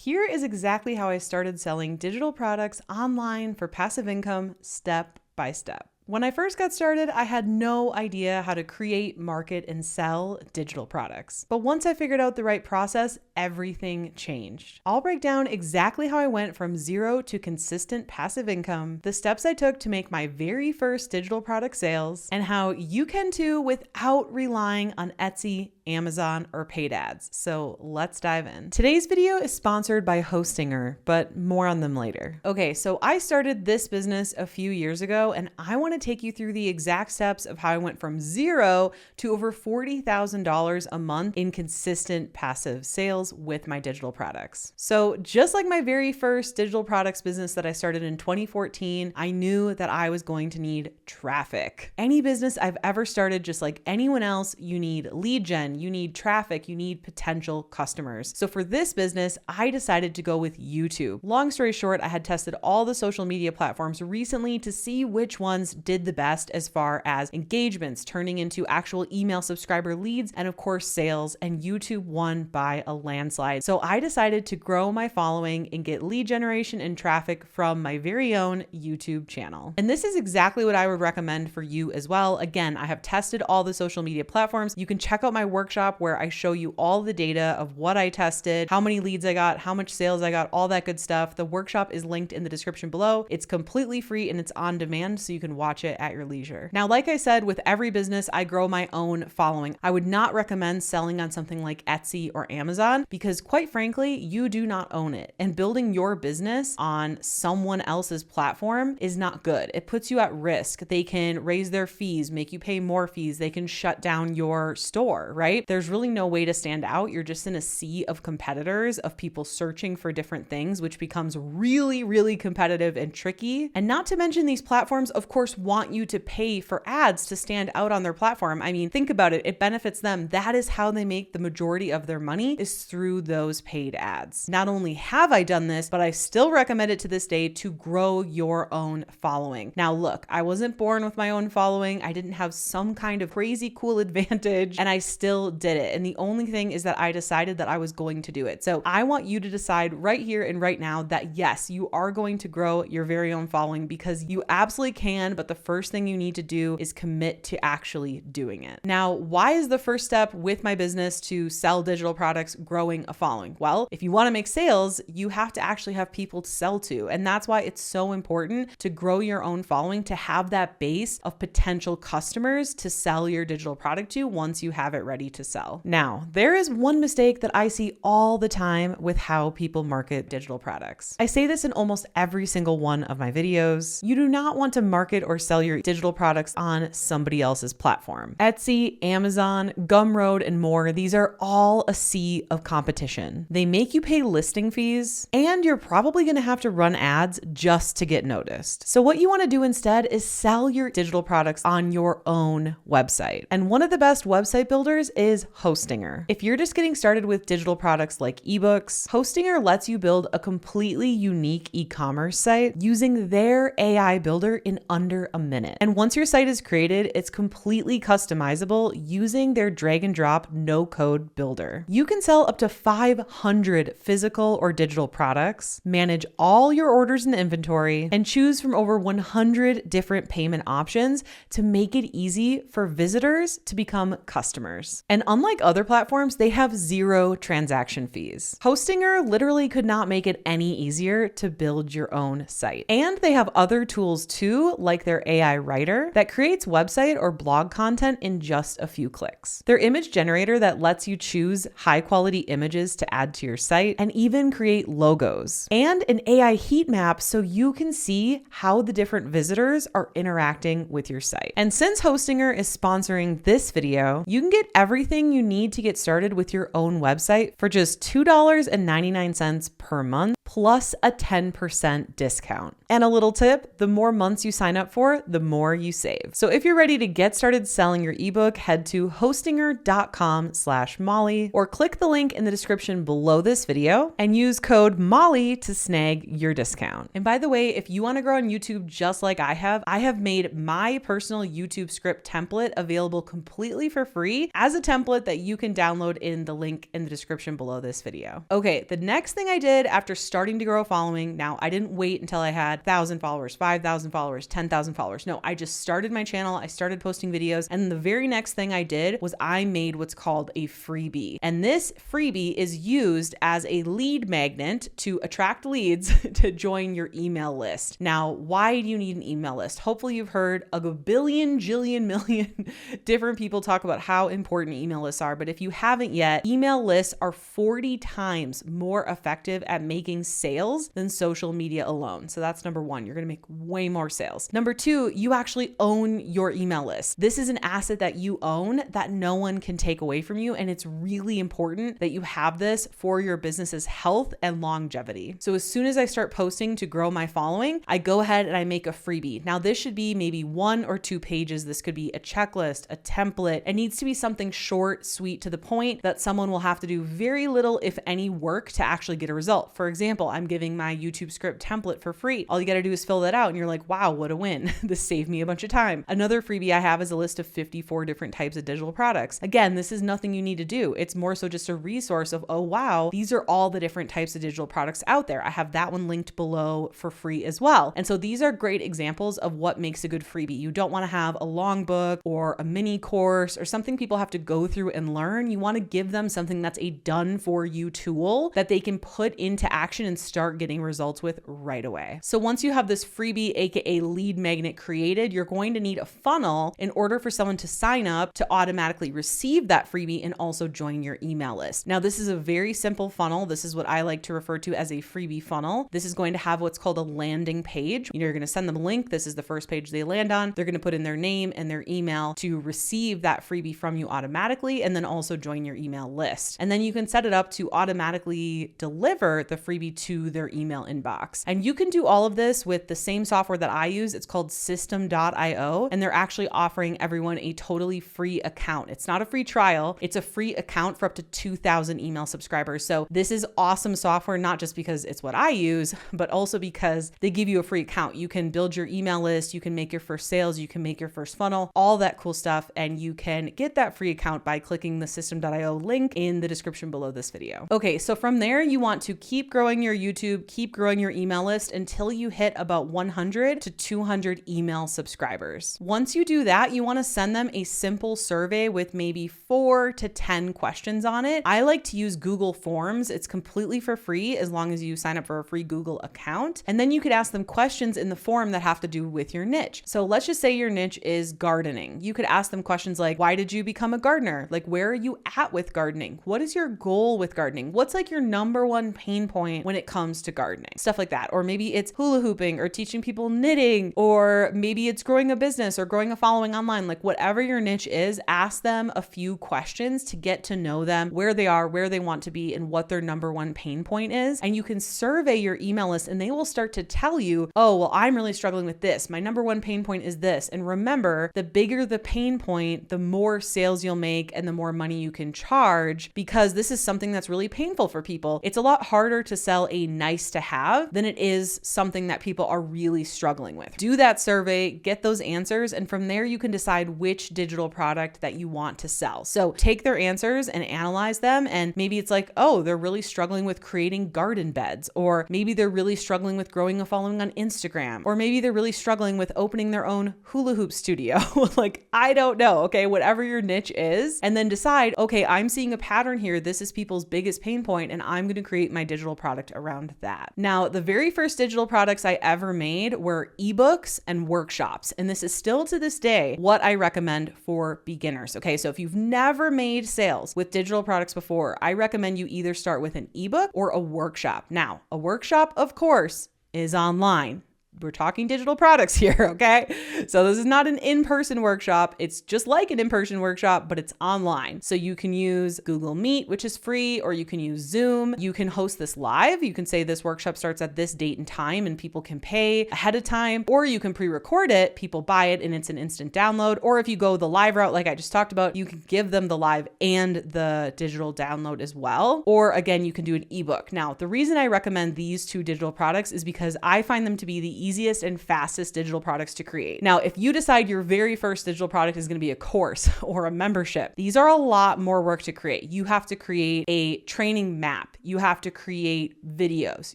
Here is exactly how I started selling digital products online for passive income step by step. When I first got started, I had no idea how to create, market, and sell digital products. But once I figured out the right process, everything changed. I'll break down exactly how I went from zero to consistent passive income, the steps I took to make my very first digital product sales, and how you can too without relying on Etsy, Amazon, or paid ads. So let's dive in. Today's video is sponsored by Hostinger, but more on them later. Okay, so I started this business a few years ago, and I want to take you through the exact steps of how I went from zero to over $40,000 a month in consistent passive sales with my digital products. So just like my very first digital products business that I started in 2014, I knew that I was going to need traffic. Any business I've ever started, just like anyone else, you need lead gen, you need traffic, you need potential customers. So for this business, I decided to go with YouTube. Long story short, I had tested all the social media platforms recently to see which ones did the best as far as engagements, turning into actual email subscriber leads, and of course sales, and YouTube won by a landslide. So I decided to grow my following and get lead generation and traffic from my very own YouTube channel. And this is exactly what I would recommend for you as well. Again, I have tested all the social media platforms. You can check out my workshop where I show you all the data of what I tested, how many leads I got, how much sales I got, all that good stuff. The workshop is linked in the description below. It's completely free and it's on demand, so you can watch it at your leisure. Now, like I said, with every business, I grow my own following. I would not recommend selling on something like Etsy or Amazon because quite frankly, you do not own it. And building your business on someone else's platform is not good. It puts you at risk. They can raise their fees, make you pay more fees. They can shut down your store, right? There's really no way to stand out. You're just in a sea of competitors, of people searching for different things, which becomes really, really competitive and tricky. And not to mention, these platforms, of course, want you to pay for ads to stand out on their platform. I mean, think about it. It benefits them. That is how they make the majority of their money, is through those paid ads. Not only have I done this, but I still recommend it to this day to grow your own following. Now, look, I wasn't born with my own following. I didn't have some kind of crazy cool advantage, and I still did it. And the only thing is that I decided that I was going to do it. So I want you to decide right here and right now that yes, you are going to grow your very own following, because you absolutely can. But the first thing you need to do is commit to actually doing it. Now, why is the first step with my business to sell digital products growing a following? Well, if you want to make sales, you have to actually have people to sell to. And that's why it's so important to grow your own following, to have that base of potential customers to sell your digital product to once you have it ready to sell. Now, there is one mistake that I see all the time with how people market digital products. I say this in almost every single one of my videos. You do not want to market or sell your digital products on somebody else's platform. Etsy, Amazon, Gumroad, and more, these are all a sea of competition. They make you pay listing fees, and you're probably going to have to run ads just to get noticed. So what you want to do instead is sell your digital products on your own website. And one of the best website builders is Hostinger. If you're just getting started with digital products like ebooks, Hostinger lets you build a completely unique e-commerce site using their AI builder in under a minute. And once your site is created, it's completely customizable using their drag and drop no-code builder. You can sell up to 500 physical or digital products, manage all your orders and inventory, and choose from over 100 different payment options to make it easy for visitors to become customers. And unlike other platforms, they have zero transaction fees. Hostinger literally could not make it any easier to build your own site. And they have other tools too, like their AI writer that creates website or blog content in just a few clicks. Their image generator that lets you choose high quality images to add to your site and even create logos. And an AI heat map so you can see how the different visitors are interacting with your site. And since Hostinger is sponsoring this video, you can get everything you need to get started with your own website for just $2.99 per month, plus a 10% discount. And a little tip, the more months you sign up for, the more you save. So if you're ready to get started selling your ebook, head to hostinger.com/Molly or click the link in the description below this video and use code Molly to snag your discount. And by the way, if you want to grow on YouTube just like I have made my personal YouTube script template available completely for free as a template that you can download in the link in the description below this video. Okay, the next thing I did after starting to grow a following, now I didn't wait until I had 1,000 followers, 5,000 followers, 10,000 followers. No, I just started my channel. I started posting videos. And the very next thing I did was I made what's called a freebie. And this freebie is used as a lead magnet to attract leads to join your email list. Now, why do you need an email list? Hopefully you've heard a billion, jillion, million different people talk about how important email lists are. But if you haven't yet, email lists are 40 times more effective at making sales than social media alone. So that's number one. You're going to make way more sales. Number two, you actually own your email list. This is an asset that you own that no one can take away from you. And it's really important that you have this for your business's health and longevity. So as soon as I start posting to grow my following, I go ahead and I make a freebie. Now this should be maybe 1 or 2 pages. This could be a checklist, a template. It needs to be something short, sweet, to the point that someone will have to do very little, if any, work to actually get a result. For example, I'm giving my YouTube script template for free. All you got to do is fill that out and you're like, wow, what a win. This saved me a bunch of time. Another freebie I have is a list of 54 different types of digital products. Again, this is nothing you need to do. It's more so just a resource of, oh, wow, these are all the different types of digital products out there. I have that one linked below for free as well. And so these are great examples of what makes a good freebie. You don't want to have a long book or a mini course or something people have to go through and learn. You want to give them something that's a done for you tool that they can put into action and start getting results with right away. So once you have this freebie, aka lead magnet, created, you're going to need a funnel in order for someone to sign up to automatically receive that freebie and also join your email list. Now, this is a very simple funnel. This is what I like to refer to as a freebie funnel. This is going to have what's called a landing page. You're going to send them a link. This is the first page they land on. They're going to put in their name and their email to receive that freebie from you automatically, and then also join your email list. And then you can set it up to automatically deliver the freebie to their email inbox. And you can do all of this with the same software that I use. It's called system.io, and they're actually offering everyone a totally free account. It's not a free trial. It's a free account for up to 2,000 email subscribers. So this is awesome software, not just because it's what I use, but also because they give you a free account. You can build your email list, you can make your first sales, you can make your first funnel, all that cool stuff. And you can get that free account by clicking the system.io link in the description below this video. Okay, so from there, you want to keep growing your YouTube, keep growing your email list until you hit about 100 to 200 email subscribers. Once you do that, you want to send them a simple survey with maybe 4 to 10 questions on it. I like to use Google Forms. It's completely for free as long as you sign up for a free Google account. And then you could ask them questions in the form that have to do with your niche. So let's just say your niche is gardening. You could ask them questions like, why did you become a gardener? Like, where are you at with gardening? What is your goal with gardening? What's like your number one pain point when it comes to gardening? Stuff like that. Or maybe it's hula hooping or teaching people knitting, or maybe it's growing a business or growing a following online. Like whatever your niche is, ask them a few questions to get to know them, where they are, where they want to be, and what their number one pain point is. And you can survey your email list and they will start to tell you, oh, well, I'm really struggling with this. My number one pain point is this. And remember, the bigger the pain point, the more sales you'll make and the more money you can charge, because this is something that's really painful for people. It's a lot harder to sell a nice to have than it is something that people are really struggling with. Do that survey, get those answers, and from there you can decide which digital product that you want to sell. So take their answers and analyze them. And maybe it's like, oh, they're really struggling with creating garden beds, or maybe they're really struggling with growing a following on Instagram, or maybe they're really struggling with opening their own hula hoop studio. Like, I don't know. Okay. Whatever your niche is, and then decide, okay, I'm seeing a pattern here. This is people's biggest pain point, and I'm going to create my digital product around that. Now, the very first digital products I ever made were ebooks and workshops. And this is still to this day what I recommend for beginners. Okay. So if you've never made sales with digital products before, I recommend you either start with an ebook or a workshop. Now, a workshop, of course, is online. we're talking digital products here, okay? So this is not an in-person workshop. It's just like an in-person workshop, but it's online. So you can use Google Meet, which is free, or you can use Zoom. You can host this live. You can say this workshop starts at this date and time and people can pay ahead of time, or you can pre-record it, people buy it and it's an instant download. Or if you go the live route, like I just talked about, you can give them the live and the digital download as well. Or again, you can do an ebook. Now, the reason I recommend these two digital products is because I find them to be the easiest and fastest digital products to create. Now, if you decide your very first digital product is going to be a course or a membership, these are a lot more work to create. You have to create a training map. You have to create videos.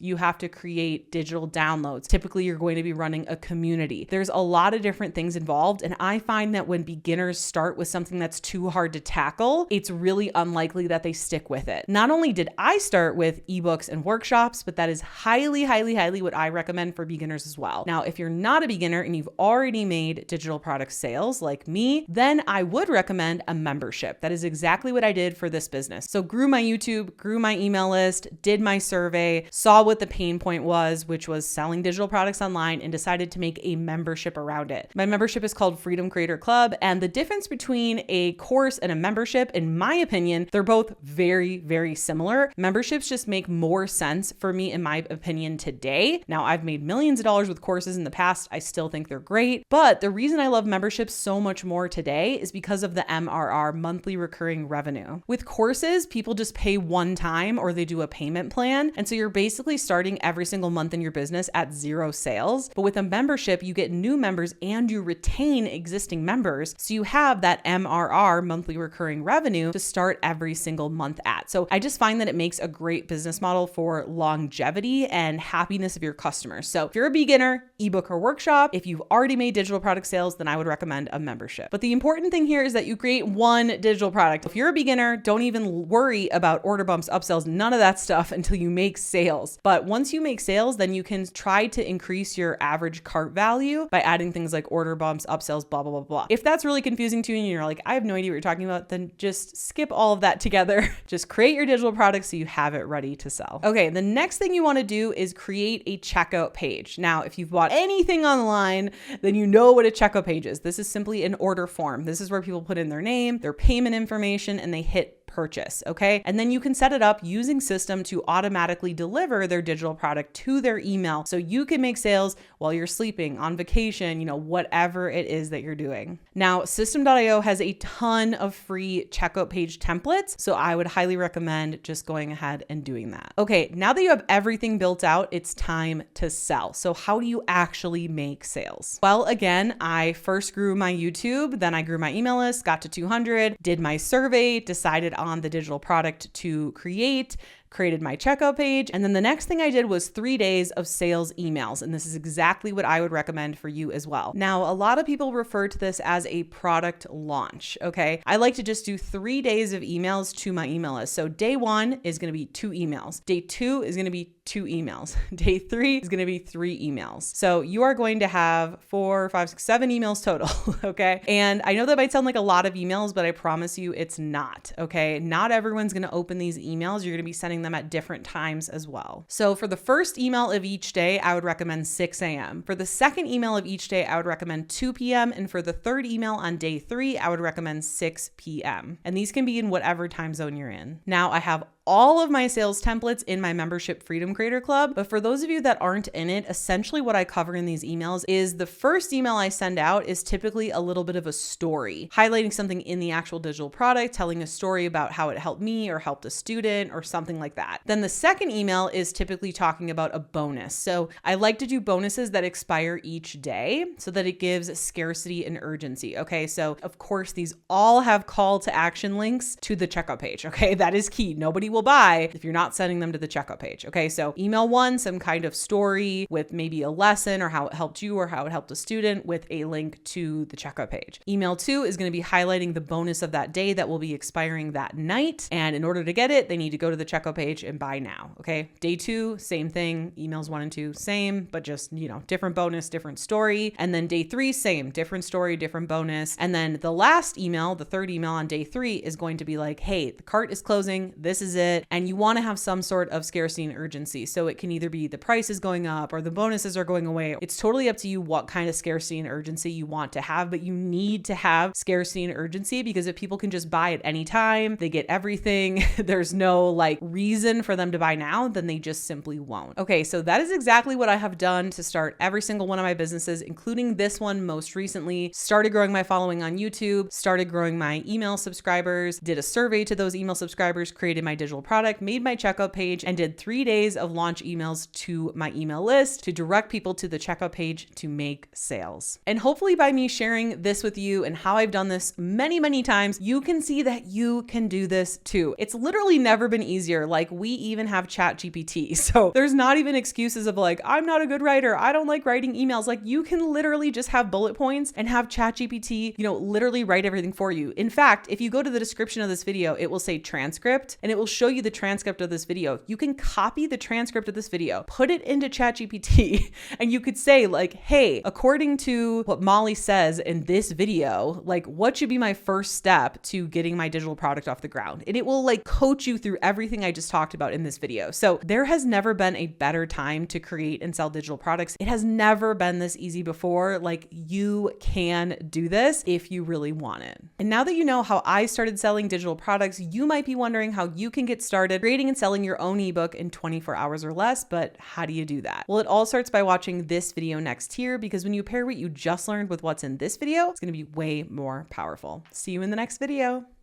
You have to create digital downloads. Typically, you're going to be running a community. There's a lot of different things involved. And I find that when beginners start with something that's too hard to tackle, it's really unlikely that they stick with it. Not only did I start with ebooks and workshops, but that is highly, highly, highly what I recommend for beginners as well. Now, if you're not a beginner and you've already made digital product sales like me, then I would recommend a membership. That is exactly what I did for this business. So grew my YouTube, grew my email list, did my survey, saw what the pain point was, which was selling digital products online, and decided to make a membership around it. My membership is called Freedom Creator Club. And the difference between a course and a membership, in my opinion, they're both very, very similar. Memberships just make more sense for me, in my opinion, today. Now, I've made millions of dollars with courses in the past. I still think they're great. But the reason I love memberships so much more today is because of the MRR, monthly recurring revenue. With courses, people just pay one time or they do a payment plan. And so you're basically starting every single month in your business at 0 sales. But with a membership, you get new members and you retain existing members. So you have that MRR, monthly recurring revenue, to start every single month at. So I just find that it makes a great business model for longevity and happiness of your customers. So if you're a beginner, ebook or workshop, if you've already made digital product sales, then I would recommend a membership. But the important thing here is that you create one digital product. If you're a beginner, don't even worry about order bumps, upsells, none of that stuff until you make sales. But once you make sales, then you can try to increase your average cart value by adding things like order bumps, upsells, blah, blah, blah, blah. If that's really confusing to you and you're like, I have no idea what you're talking about, then just skip all of that together. Just create your digital product so you have it ready to sell. Okay, the next thing you want to do is create a checkout page. Now, if you've bought anything online, then you know what a checkout page is. This is simply an order form. This is where people put in their name, their payment information, and they hit purchase, okay? And then you can set it up using System to automatically deliver their digital product to their email so you can make sales while you're sleeping, on vacation, whatever it is that you're doing. Now, System.io has a ton of free checkout page templates, so I would highly recommend just going ahead and doing that. Okay, now that you have everything built out, it's time to sell. So how do you actually make sales? Well, again, I first grew my YouTube, then I grew my email list, got to 200, did my survey, decided on the digital product to create, created my checkout page. And then the next thing I did was 3 days of sales emails. And this is exactly what I would recommend for you as well. Now, a lot of people refer to this as a product launch. Okay. I like to just do 3 days of emails to my email list. So day 1 is going to be 2 emails. Day 2 is going to be 2 emails. Day 3 is going to be 3 emails. So you are going to have 4, 5, 6, 7 emails total. Okay. And I know that might sound like a lot of emails, but I promise you it's not. Okay. Not everyone's going to open these emails. You're going to be sending them at different times as well. So for the first email of each day, I would recommend 6 a.m. For the second email of each day, I would recommend 2 p.m. And for the third email on day 3, I would recommend 6 p.m. And these can be in whatever time zone you're in. Now I have all of my sales templates in my membership Freedom Creator Club. But for those of you that aren't in it, essentially what I cover in these emails is the first email I send out is typically a little bit of a story, highlighting something in the actual digital product, telling a story about how it helped me or helped a student or something like that. Then the second email is typically talking about a bonus. So I like to do bonuses that expire each day so that it gives scarcity and urgency. Okay. So of course, these all have call to action links to the checkout page. Okay. That is key. Nobody will buy if you're not sending them to the checkout page. Okay. So email 1, some kind of story with maybe a lesson or how it helped you or how it helped a student with a link to the checkout page. Email 2 is going to be highlighting the bonus of that day that will be expiring that night. And in order to get it, they need to go to the checkout page and buy now. Okay. Day 2, same thing. Emails 1 and 2, same, but just, different bonus, different story. And then day 3, same, different story, different bonus. And then the last email, the third email on day 3 is going to be like, hey, the cart is closing. This is it. it, and you want to have some sort of scarcity and urgency. So it can either be the price is going up or the bonuses are going away. It's totally up to you what kind of scarcity and urgency you want to have, but you need to have scarcity and urgency, because if people can just buy at any time, they get everything, there's no like reason for them to buy now, then they just simply won't. Okay, so that is exactly what I have done to start every single one of my businesses, including this one most recently. Started growing my following on YouTube, started growing my email subscribers, did a survey to those email subscribers, created my digital product, made my checkout page, and did 3 days of launch emails to my email list to direct people to the checkout page to make sales. And hopefully by me sharing this with you and how I've done this many, many times, you can see that you can do this too. It's literally never been easier. Like, we even have ChatGPT. So there's not even excuses of like, I'm not a good writer, I don't like writing emails. Like, you can literally just have bullet points and have ChatGPT, literally write everything for you. In fact, if you go to the description of this video, it will say transcript and it will show you the transcript of this video. You can copy the transcript of this video, put it into ChatGPT, and you could say like, hey, according to what Molly says in this video, like, what should be my first step to getting my digital product off the ground? And it will like coach you through everything I just talked about in this video. So there has never been a better time to create and sell digital products. It has never been this easy before. Like, you can do this if you really want it. And now that you know how I started selling digital products, you might be wondering how you can get started creating and selling your own ebook in 24 hours or less, but how do you do that? Well, it all starts by watching this video next here, because when you pair what you just learned with what's in this video, it's going to be way more powerful. See you in the next video.